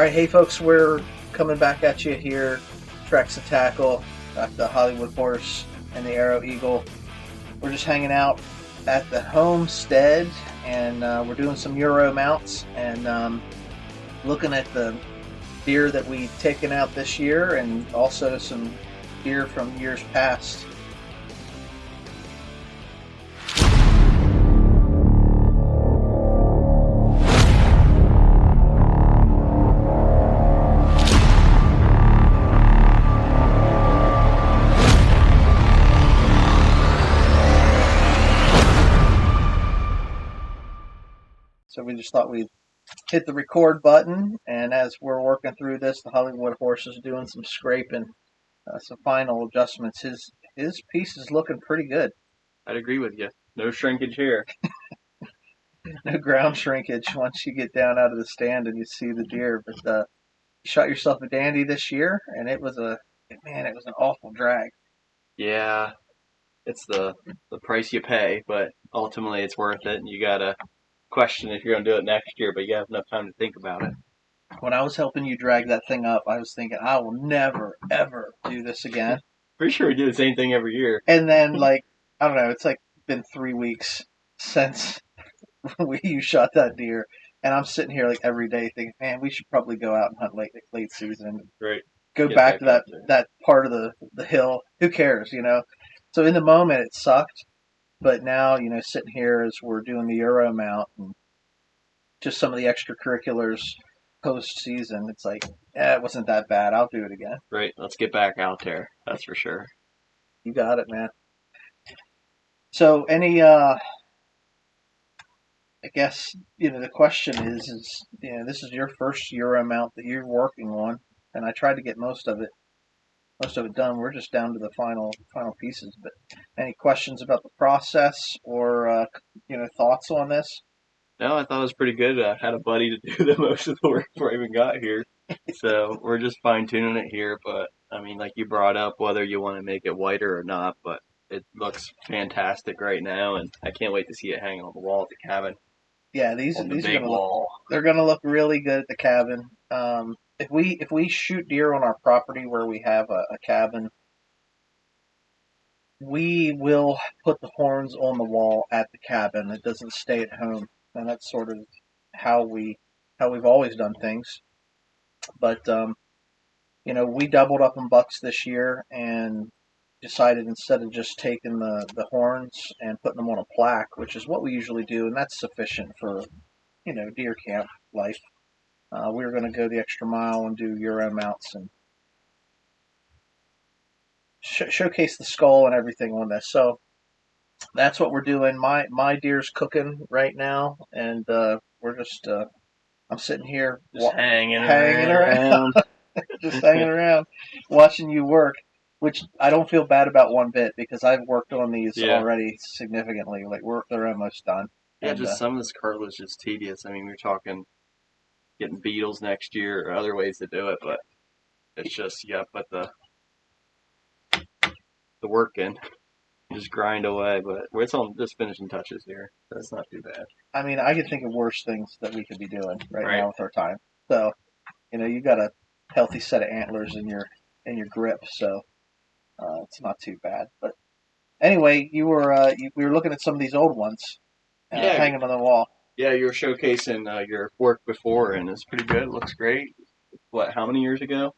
right, hey folks, we're coming back at you here. Trex and Tackle, got the Hollywood Horse and the Arrow Eagle. We're just hanging out at the homestead, and we're doing some Euro mounts and looking at the deer that we've taken out this year, and also some deer from years past. So we just thought we'd hit the record button, and as we're working through this, the Hollywood Horse is doing some scraping, some final adjustments. His piece is looking pretty good. I'd agree with you. No shrinkage here. No ground shrinkage once you get down out of the stand and you see the deer. But you shot yourself a dandy this year, and it was an awful drag. Yeah, it's the price you pay, but ultimately it's worth it. And you gotta question if you're gonna do it next year, but you have enough time to think about it. When I was helping you drag that thing up, I was thinking, I will never, ever do this again. Pretty sure we do the same thing every year. And then, I don't know, it's been 3 weeks since you shot that deer, and I'm sitting here every day thinking, man, we should probably go out and hunt late season. Right. Go back to that part of the hill. Who cares, So in the moment, it sucked. But now, sitting here as we're doing the Euro mount and just some of the extracurriculars post-season, it's it wasn't that bad. I'll do it again. Right. Let's get back out there. That's for sure. You got it, man. So I guess, the question is, this is your first Euro mount that you're working on, and I tried to get most of it done. We're just down to the final pieces. But any questions about the process or thoughts on this? No, I thought it was pretty good. I had a buddy to do the most of the work before I even got here, so we're just fine tuning it here. But I mean, like you brought up, whether you want to make it whiter or not, but it looks fantastic right now, and I can't wait to see it hanging on the wall at the cabin. Yeah, these are gonna wall. They're gonna look really good at the cabin. If we shoot deer on our property where we have a cabin, we will put the horns on the wall at the cabin. It doesn't stay at home, and that's sort of how we've always done things. But we doubled up on bucks this year and decided, instead of just taking the horns and putting them on a plaque, which is what we usually do, and that's sufficient for deer camp life. We were going to go the extra mile and do Euro mounts and showcase the skull and everything on this. So that's what we're doing. My deer's cooking right now, and we're just I'm sitting here hanging around. Just hanging around, watching you work, which I don't feel bad about one bit, because I've worked on these already significantly. They're almost done. Yeah, and just some of this cartilage is tedious. I mean, we're talking getting beetles next year or other ways to do it, but it's just you got to put the work in, just grind away. But it's on just finishing touches here. That's not too bad. I mean, I could think of worse things that we could be doing right now with our time. So, you got a healthy set of antlers in your grip, so it's not too bad. But anyway, we were looking at some of these old ones hanging on the wall. Yeah, you were showcasing your work before, and it's pretty good. It looks great. What, how many years ago?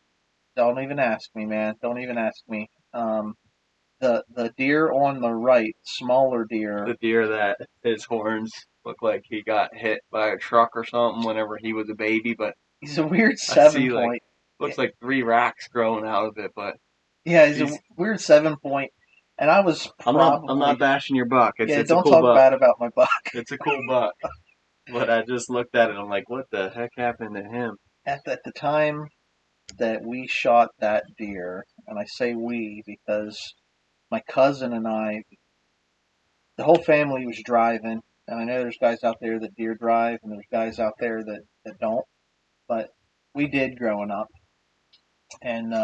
Don't even ask me, man. Don't even ask me. The deer on the right, smaller deer. The deer that his horns look like he got hit by a truck or something whenever he was a baby, but he's a weird 7-point. Looks like 3 racks growing out of it, but yeah, he's a weird 7-point. And I was probably... I'm not bashing your buck. It's don't a cool talk buck. bad about my buck. It's a cool buck. But I just looked at it and I'm like, what the heck happened to him? At the time that we shot that deer, and I say we because my cousin and I, the whole family was driving, and I know there's guys out there that deer drive, and there's guys out there that don't, but we did growing up. And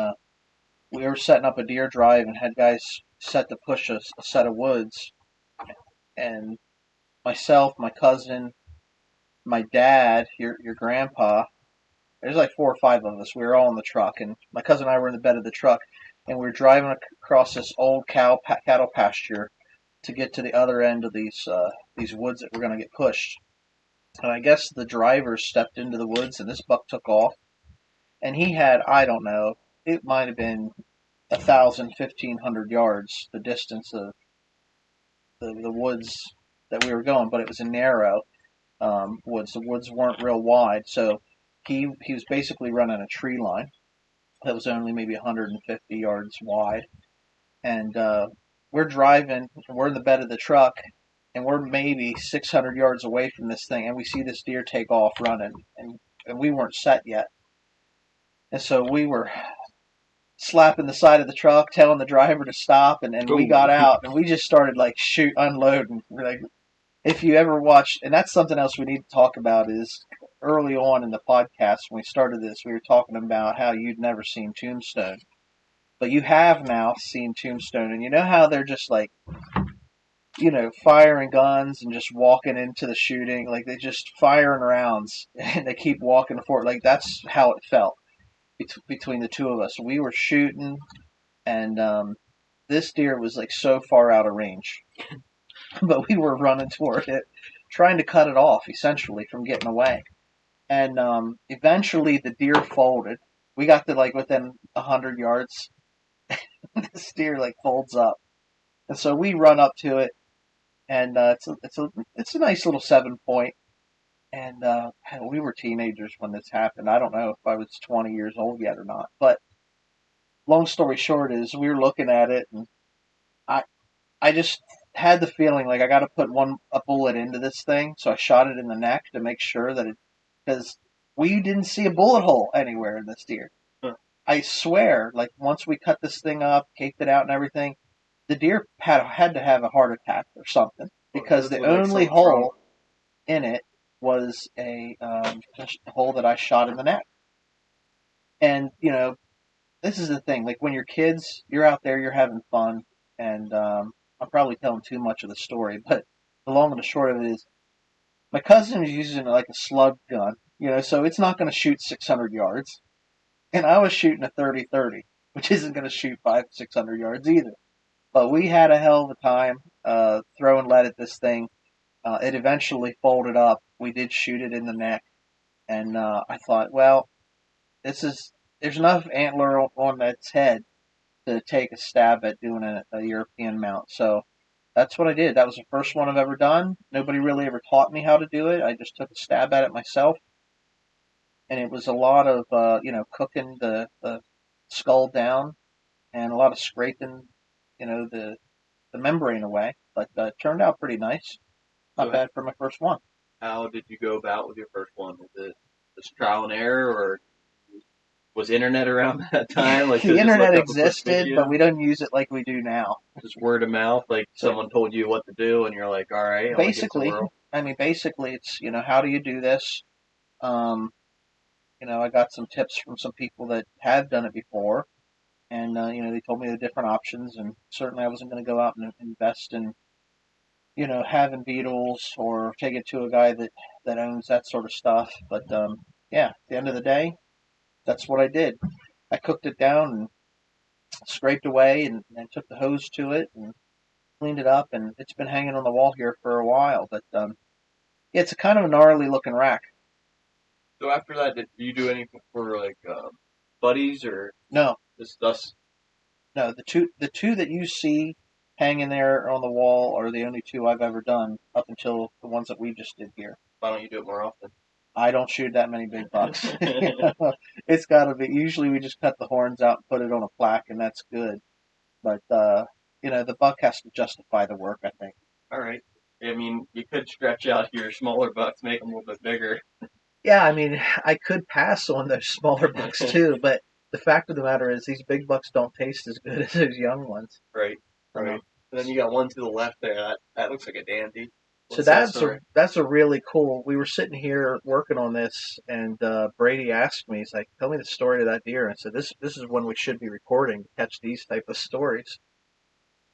we were setting up a deer drive and had guys set to push a set of woods, and myself, my cousin, my dad, your grandpa, There's like 4 or 5 of us. We were all in the truck, and my cousin and I were in the bed of the truck, and we were driving across this old cattle pasture to get to the other end of these woods that were going to get pushed. And I guess the driver stepped into the woods, and this buck took off, and he had, I don't know, it might have been 1,000, 1,500 yards the distance of the woods that we were going, but it was a narrow woods. The woods weren't real wide, so he was basically running a tree line that was only maybe 150 yards wide. And we're driving, we're in the bed of the truck, and we're maybe 600 yards away from this thing, and we see this deer take off running, and we weren't set yet. And so we were slapping the side of the truck, telling the driver to stop, and we got out, and we just started like unloading. We're like, if you ever watched, and that's something else we need to talk about, is early on in the podcast when we started this, we were talking about how you'd never seen Tombstone. But you have now seen Tombstone, and you know how they're just like, firing guns and just walking into the shooting, like they just firing rounds and they keep walking forward. Like that's how it felt between the two of us. We were shooting, and this deer was like so far out of range, but we were running toward it, trying to cut it off essentially from getting away. And eventually the deer folded. We got to like within 100 yards. This deer like folds up, and so we run up to it, and it's a nice little 7 point. And we were teenagers when this happened. I don't know if I was 20 years old yet or not. But long story short is we were looking at it, and I I just had the feeling like I got to put a bullet into this thing. So I shot it in the neck to make sure that because we didn't see a bullet hole anywhere in this deer. Huh. I swear, like once we cut this thing up, caked it out and everything, the deer had to have a heart attack or something because the only hole in it was a hole that I shot in the neck. And this is the thing. Like when you're kids, you're out there, you're having fun, and I'm probably telling too much of the story, but the long and the short of it is, my cousin was using like a slug gun, so it's not going to shoot 600 yards, and I was shooting a 30-30, which isn't going to shoot 500-600 yards either. But we had a hell of a time throwing lead at this thing. It eventually folded up. We did shoot it in the neck, and I thought, well, there's enough antler on its head to take a stab at doing a European mount. So that's what I did. That was the first one I've ever done. Nobody really ever taught me how to do it. I just took a stab at it myself, and it was a lot of cooking the skull down and a lot of scraping, the membrane away. But it turned out pretty nice. Not bad for my first one. How did you go about with your first one? Was it just trial and error, or was internet around that time? Like the internet existed, but we don't use it like we do now. Just word of mouth, like someone told you what to do, and you're like, all right. Basically, it's how do you do this? I got some tips from some people that have done it before, and they told me the different options, and certainly I wasn't going to go out and invest in having beetles or take it to a guy that owns that sort of stuff. But at the end of the day, that's what I did. I cooked it down and scraped away and took the hose to it and cleaned it up, and it's been hanging on the wall here for a while. But it's a kind of a gnarly looking rack. So after that, did you do anything for like buddies or no? Just us? No, the two that you see hanging there on the wall are the only two I've ever done up until the ones that we just did here. Why don't you do it more often? I don't shoot that many big bucks. It's got to be. Usually we just cut the horns out and put it on a plaque, and that's good. But the buck has to justify the work, I think. All right. I mean, you could stretch out your smaller bucks, make them a little bit bigger. Yeah, I mean, I could pass on those smaller bucks too, but the fact of the matter is these big bucks don't taste as good as those young ones. Right. And then you got one to the left there. That looks like a dandy. So that's a really cool. We were sitting here working on this, and Brady asked me, he's like, "Tell me the story of that deer." And I said, "This is when we should be recording to catch these type of stories."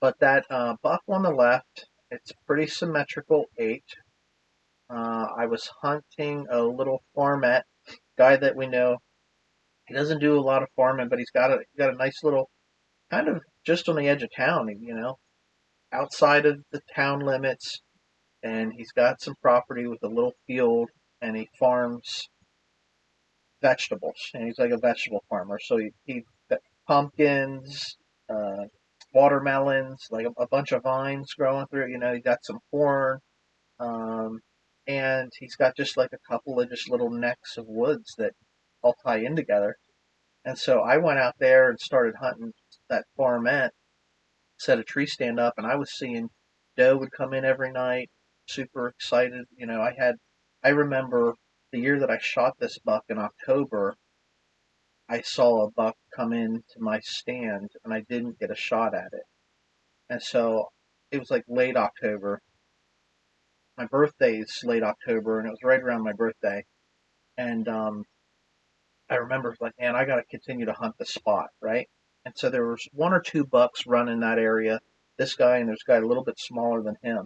But that buck on the left, it's pretty symmetrical 8. I was hunting a little farmette guy that we know. He doesn't do a lot of farming, but he's got a nice little kind of just on the edge of town, outside of the town limits, and he's got some property with a little field, and he farms vegetables, and he's like a vegetable farmer. So he got pumpkins, uh, watermelons, like a bunch of vines growing through it. He got some corn, um, and he's got just like a couple of just little necks of woods that all tie in together. And so I went out there and started hunting that farmette, set a tree stand up, and I was seeing doe would come in every night, super excited. I remember the year that I shot this buck in October, I saw a buck come into my stand and I didn't get a shot at it. And so it was like late October. My birthday is late October, and it was right around my birthday. And I remember like, man, I got to continue to hunt the spot, right? And so there was one or two bucks running that area. This guy and this guy a little bit smaller than him.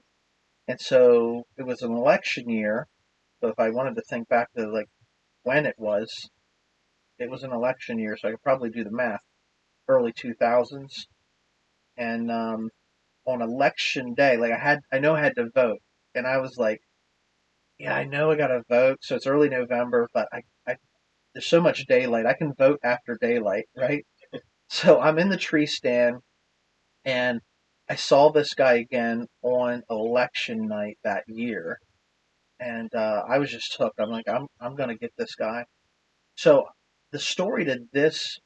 And so it was an election year. So if I wanted to think back to like when it was an election year. So I could probably do the math. Early 2000s, and on election day, like I know I had to vote, and I was like, yeah, I know I got to vote. So it's early November, but there's so much daylight. I can vote after daylight, right? So I'm in the tree stand, and I saw this guy again on election night that year, and I was just hooked. I'm like, I'm gonna get this guy. So the story to this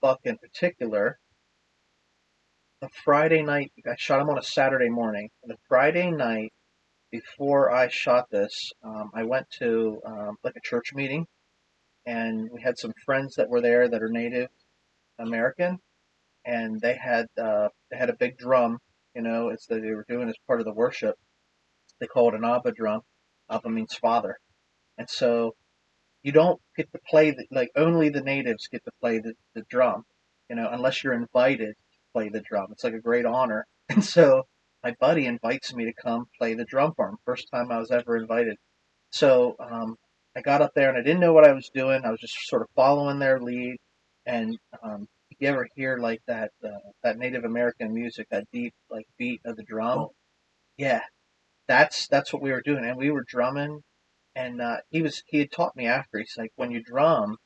buck in particular, the Friday night I shot him on a Saturday morning. The Friday night before I shot this, I went to like a church meeting, and we had some friends that were there that are Native American, and they had a big drum. It's that they were doing as part of the worship. They call it an Abba drum. Abba means father, and so you don't get to play like only the natives get to play the drum, unless you're invited to play the drum. It's like a great honor. And so my buddy invites me to come play the drum for him. First time I was ever invited. So I got up there and I didn't know what I was doing. I was just sort of following their lead. And you ever hear like that Native American music, that deep like beat of the drum? Yeah, that's what we were doing, and we were drumming. And he had taught me after. He's like, when you drum,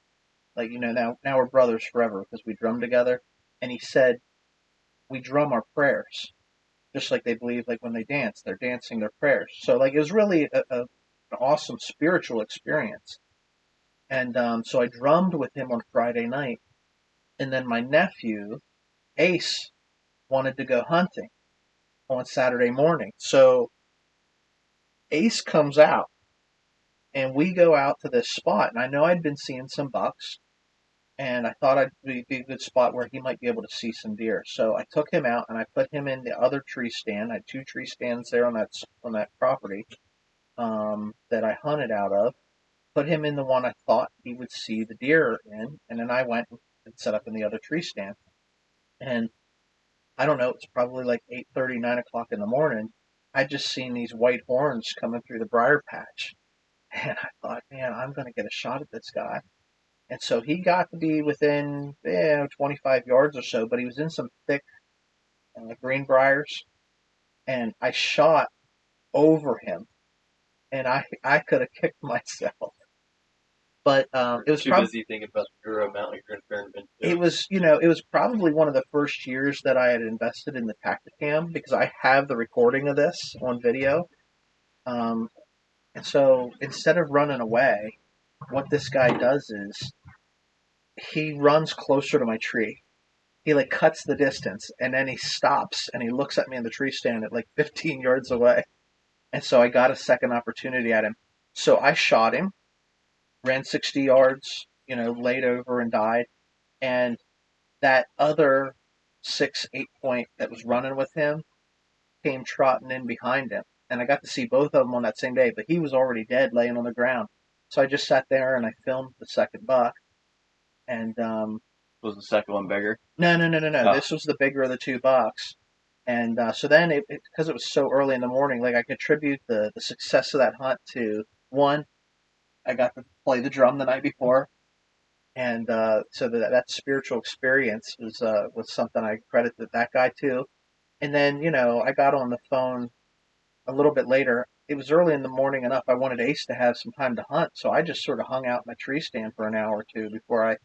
like now we're brothers forever because we drum together. And he said we drum our prayers, just like they believe like when they dance, they're dancing their prayers. So like it was really an awesome spiritual experience. And so I drummed with him on Friday night, and then my nephew Ace wanted to go hunting on Saturday morning. So Ace comes out, and we go out to this spot. And I know I'd been seeing some bucks, and I thought I'd be a good spot where he might be able to see some deer. So I took him out and I put him in the other tree stand. I had two tree stands there on that property that I hunted out of. Put him in the one I thought he would see the deer in, and then I went and set up in the other tree stand. And I don't know, it's probably like 8:30, 9 o'clock in the morning. I just seen these white horns coming through the briar patch, and I thought, man, I'm going to get a shot at this guy. And so he got to be within 25 yards or so, but he was in some thick green briars, and I shot over him, and I could have kicked myself. But it was too busy thinking about the amount you're going to turn them into. It was probably one of the first years that I had invested in the Tacticam because I have the recording of this on video. And so instead of running away, what this guy does is he runs closer to my tree. He like cuts the distance, and then he stops and he looks at me in the tree stand at like 15 yards away. And so I got a second opportunity at him. So I shot him, ran 60 yards, laid over and died. And that other 6, 8 point that was running with him came trotting in behind him. And I got to see both of them on that same day, but he was already dead laying on the ground. So I just sat there and I filmed the second buck. And was the second one bigger? No. Oh. This was the bigger of the two bucks. And so then, because it was so early in the morning, like I contribute the success of that hunt to one, I got to play the drum the night before, and so that spiritual experience was something I credit that guy to. And then I got on the phone a little bit later. It was early in the morning enough. I wanted Ace to have some time to hunt, so I just sort of hung out in my tree stand for an hour or two before I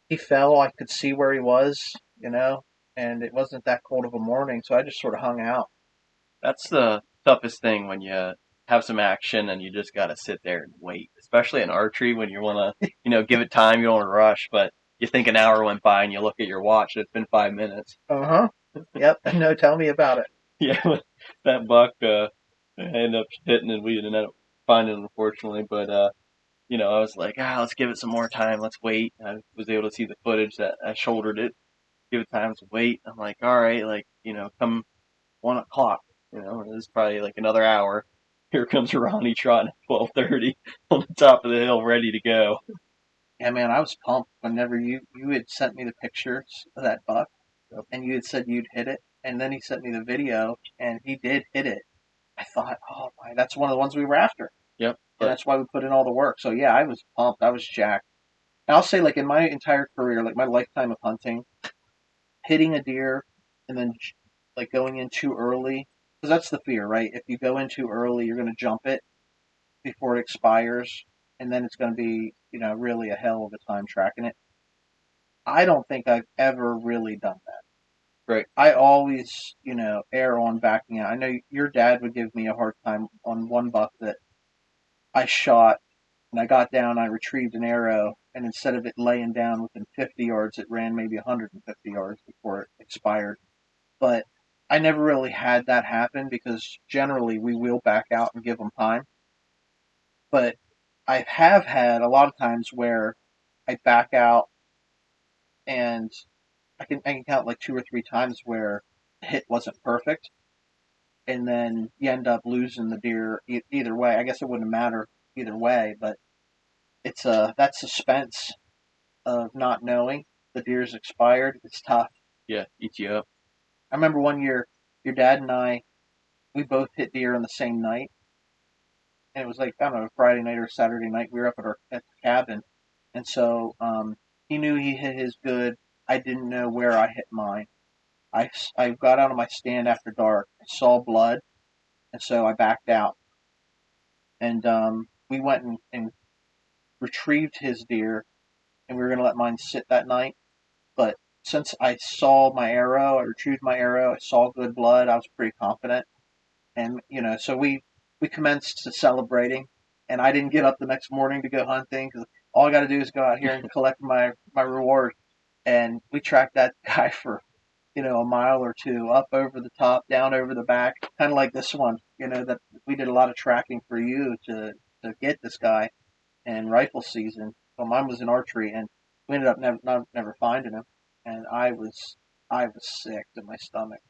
he fell. I could see where he was, and it wasn't that cold of a morning, so I just sort of hung out. That's the toughest thing when you have some action and you just got to sit there and wait, especially in archery when you want to, give it time. You don't want to rush, but you think an hour went by and you look at your watch and it's been 5 minutes. Uh huh. Yep. No, tell me about it. Yeah, that buck ended up hitting and we ended up finding it, unfortunately. But, I was like, let's give it some more time. Let's wait. I was able to see the footage that I shouldered it, give it time to wait. I'm like, all right, like, come 1 o'clock. It was probably like another hour. Here comes Ronnie trotting at 12:30 on the top of the hill, ready to go. Yeah, man, I was pumped whenever you had sent me the pictures of that buck, Yep. and you had said you'd hit it, and then he sent me the video, and he did hit it. I thought, oh my, that's one of the ones we were after, Yep. and But that's why we put in all the work. So yeah, I was pumped. I was jacked. And I'll say, like in my entire career, like my lifetime of hunting, hitting a deer and then like going in too early, because that's the fear, right? If you go in too early, you're going to jump it before it expires, and then it's going to be, really a hell of a time tracking it. I don't think I've ever really done that. right. I always, err on backing out. I know your dad would give me a hard time on one buck that I shot, and I got down, I retrieved an arrow, and instead of it laying down within 50 yards, it ran maybe 150 yards before it expired. But I never really had that happen because generally we will back out and give them time. But I have had a lot of times where I back out and I can count like two or three times where the hit wasn't perfect, and then you end up losing the deer either way. I guess it wouldn't matter either way, but it's that suspense of not knowing the deer's expired. It's tough. Yeah, eat you up. I remember one year your dad and I we both hit deer on the same night, and it was like I don't know Friday night or Saturday night. We were up at the cabin, and so he knew he hit his good. I didn't know where I hit mine. I got out of my stand after dark. I saw blood, and so I backed out. And we went and retrieved his deer, and we were going to let mine sit that night. But since I saw my arrow, I retrieved my arrow, I saw good blood, I was pretty confident. And, so we commenced to celebrating. And I didn't get up the next morning to go hunting because all I got to do is go out here and collect my reward. And we tracked that guy for a mile or two, up over the top, down over the back, kind of like this one. That we did a lot of tracking for you to get this guy in rifle season. Well, mine was in archery, and we ended up never finding him, and I was sick to my stomach.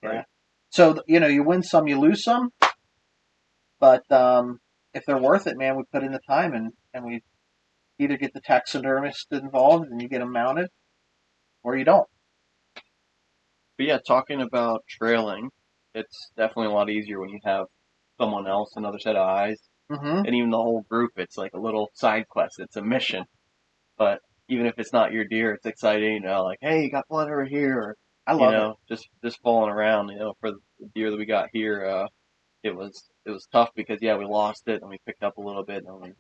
Yeah. Right. So you win some, you lose some, but if they're worth it, man, we put in the time, and we either get the taxidermist involved and you get them mounted, or you don't. But yeah, talking about trailing, it's definitely a lot easier when you have someone else, another set of eyes, Mm-hmm. and even the whole group. It's like a little side quest. It's a mission. But even if it's not your deer, it's exciting. Like, hey, you got blood over here, or I love it. just falling around. For the deer that we got here, it was tough because yeah, we lost it and we picked up a little bit and we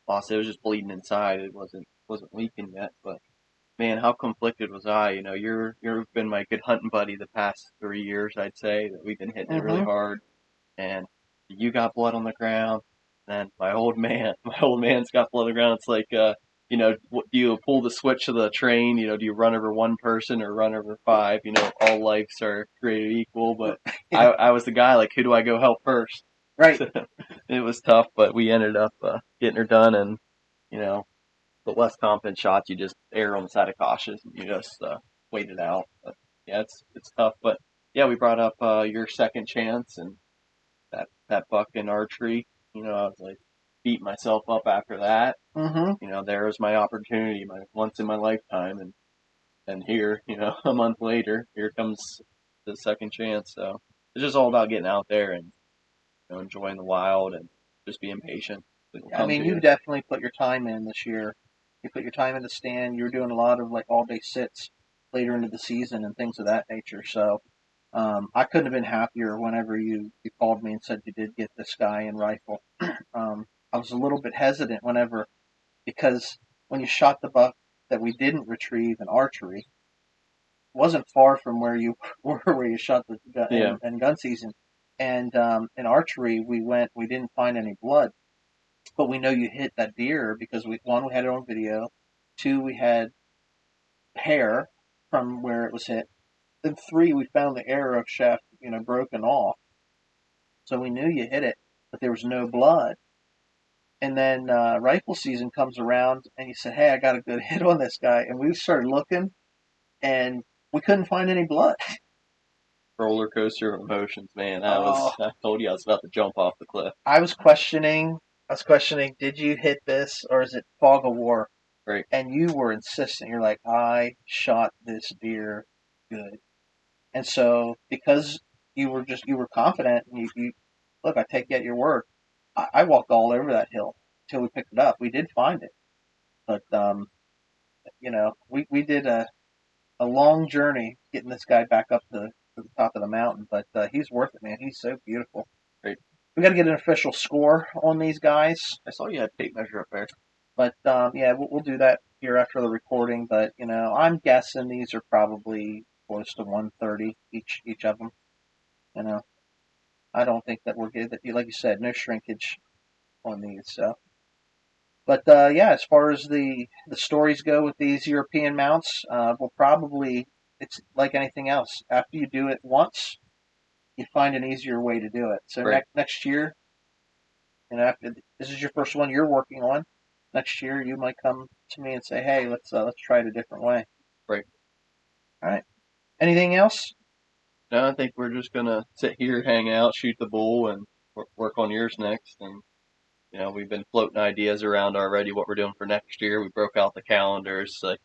lost it. It was just bleeding inside. It wasn't leaking yet. But man, how conflicted was I? You've been my good hunting buddy the past 3 years, I'd say that we've been hitting it really Mm-hmm. hard, and you got blood on the ground. Then my old man, my old man's got blood on the ground. It's like, do you pull the switch of the train? Do you run over one person or run over five? All lives are created equal, but Yeah. I was the guy like, who do I go help first? Right. So it was tough, but we ended up getting her done, and you know, the less confident shots, you just err on the side of caution. You just wait it out. But yeah, it's tough. But yeah, we brought up your second chance and that buck in archery. I was like beat myself up after that. Mm-hmm. There was my opportunity, my once in my lifetime, and here, a month later, here comes the second chance. So it's just all about getting out there and enjoying the wild and just being patient. It'll I come mean, to you you. definitely put your time in this year. You put your time in the stand. You were doing a lot of like all day sits later into the season and things of that nature. So I couldn't have been happier whenever you called me and said you did get this guy in rifle. I was a little bit hesitant whenever because when you shot the buck that we didn't retrieve in archery, wasn't far from where you were where you shot the gun Yeah, in gun season. And in archery, we didn't find any blood, but we know you hit that deer because we had it on video, two, we had hair from where it was hit, then three, we found the arrow shaft, broken off, so we knew you hit it, but there was no blood. And then rifle season comes around, and you said, "Hey, I got a good hit on this guy," and we started looking, and we couldn't find any blood. roller coaster of emotions, man. Oh, I told you I was about to jump off the cliff. I was questioning. I was questioning. Did you hit this, or is it fog of war? Right, And you were insistent. You're like, I shot this deer good. And so because you were confident, and you look, I take you at your word. I walked all over that hill until we picked it up. We did find it, but we did a long journey getting this guy back up to the top of the mountain. But he's worth it, man. He's so beautiful. right. We got to get an official score on these guys. I saw you had tape measure up there. But yeah, we'll do that here after the recording. But I'm guessing these are probably close to 130 each of them. You know, I don't think that we're good. Like you said, no shrinkage on these. So, but yeah, as far as the stories go with these European mounts, we'll probably it's like anything else. After you do it once, you find an easier way to do it. So Right, next year, after this is your first one you're working on, next year you might come to me and say, "Hey, let's try it a different way." right. All right. Anything else? No, I think we're just gonna sit here, hang out, shoot the bull, and work on yours next. And we've been floating ideas around already. What we're doing for next year. We broke out the calendars. Like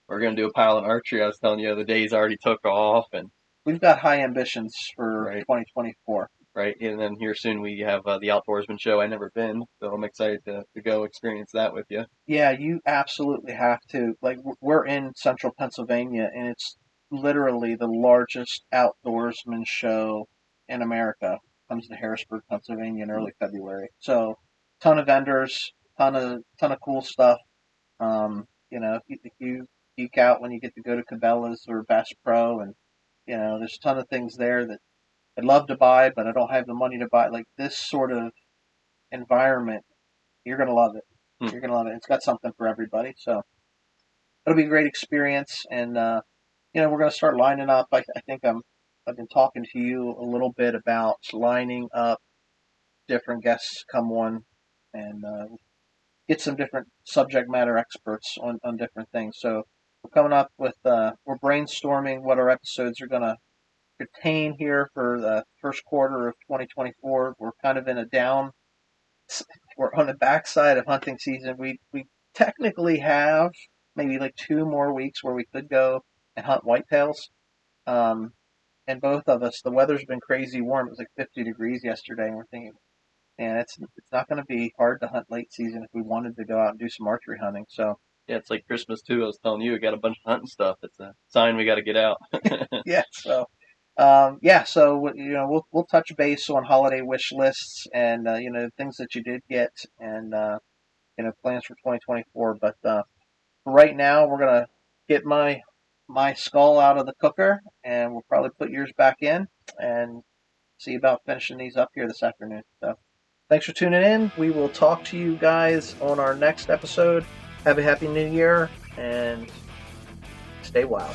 we're gonna do a pile in archery. I was telling you the days already took off, and We've got high ambitions for right, 2024. right. And then here soon we have the outdoorsman show. I never been, so I'm excited to go experience that with you. Yeah, you absolutely have to. Like, we're in central Pennsylvania, and it's literally the largest outdoorsman show in America. Comes to Harrisburg, Pennsylvania in early February. So, ton of vendors, ton of cool stuff. If you geek out when you get to go to Cabela's or Bass Pro, and there's a ton of things there that I'd love to buy, but I don't have the money to buy. Like this sort of environment, you're gonna love it. Hmm. You're gonna love it. It's got something for everybody. So it'll be a great experience, and we're gonna start lining up. I think I've been talking to you a little bit about lining up different guests come on, and get some different subject matter experts on different things. So we're coming up with we're brainstorming what our episodes are gonna contain here for the first quarter of 2024. We're kind of in a down. We're on the backside of hunting season. We technically have maybe like 2 more weeks where we could go and hunt whitetails. Um, and both of us, the weather's been crazy warm. It was like 50 degrees yesterday, and we're thinking, man, it's not going to be hard to hunt late season if we wanted to go out and do some archery hunting. So Yeah, it's like Christmas too. I was telling you, we got a bunch of hunting stuff. It's a sign we got to get out. yeah, so yeah, so we'll touch base on holiday wish lists and things that you did get and plans for 2024. But for right now, we're gonna get my skull out of the cooker, and we'll probably put yours back in and see about finishing these up here this afternoon. So thanks for tuning in. We will talk to you guys on our next episode. Have a happy new year and stay wild.